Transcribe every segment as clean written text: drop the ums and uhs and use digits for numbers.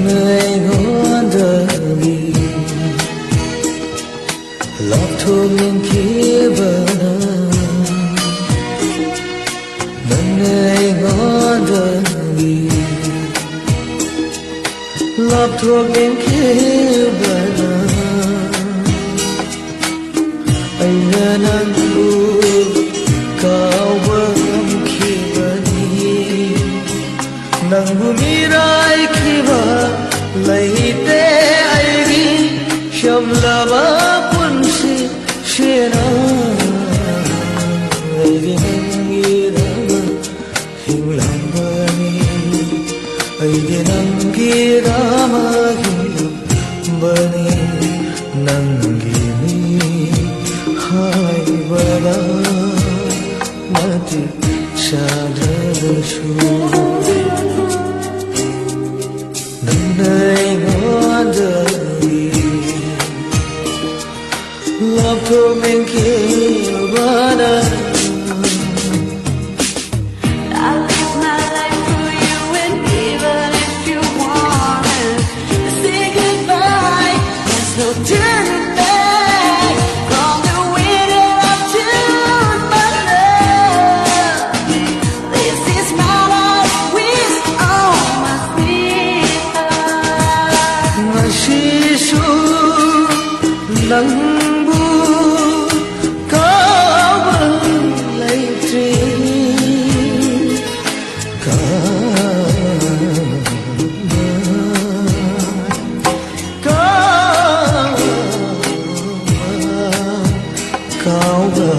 ngày ngón đời lọt thuộc những kia bờ ngày ngón đời lọt thuộc những kia bờ anh là nắng u cao bơm khi bờ đi nắng bu mi rai khi bờ lấy té ai đi chầm là bờ quân si xe na ai đi nắng ghi ra hình làm bờ ni ai đi nắng ghi ra mà hình bờ ni nắng ghi mi hai bờ la mati sadar shu nơi ngón đời love thuộc mình kia bờ đời nắng bu có bờ lấy tri cao bờ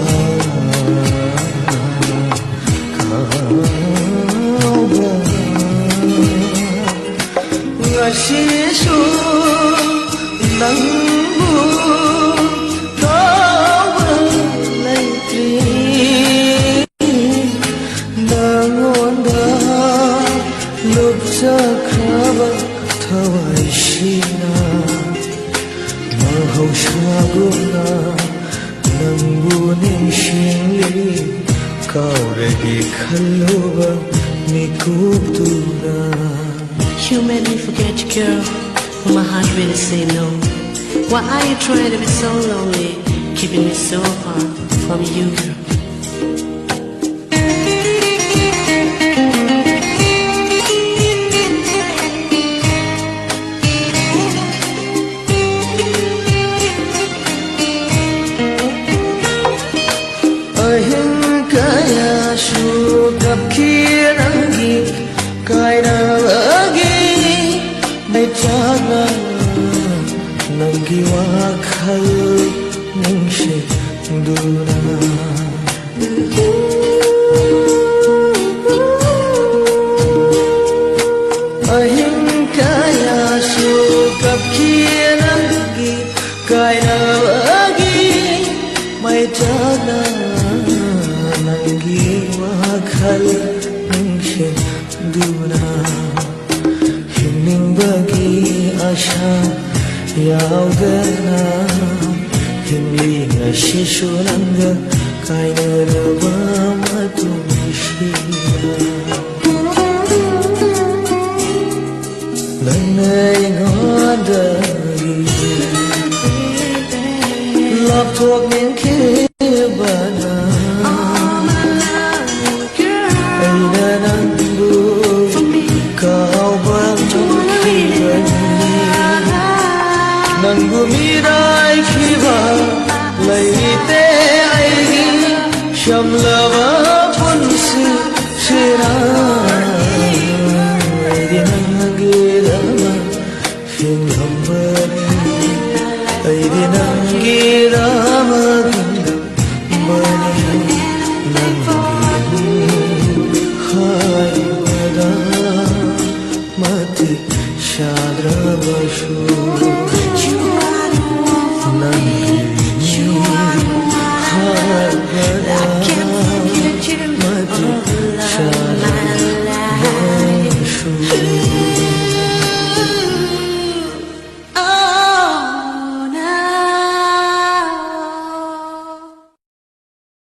ngài sĩ su nắng Sakraba thawai shina mahau shaguna nambu nimshili kauregi khalluba mikutuna. You made me forget you, girl, when my heart really say no. Why are you trying to be so lonely, keeping me so far from you, girl? Gặp kia nắng ghi cài nở ghi mây chắc nắng ghi hoa khơi những sự đu na anh kaya su gặp kia nắng ghi cài nở ghi mây chắc nắng ghi khal ningshe duna himning bagi asha yaudana himli ngashi shunanga kainara bamatumishina lanai ngodari love thuộc những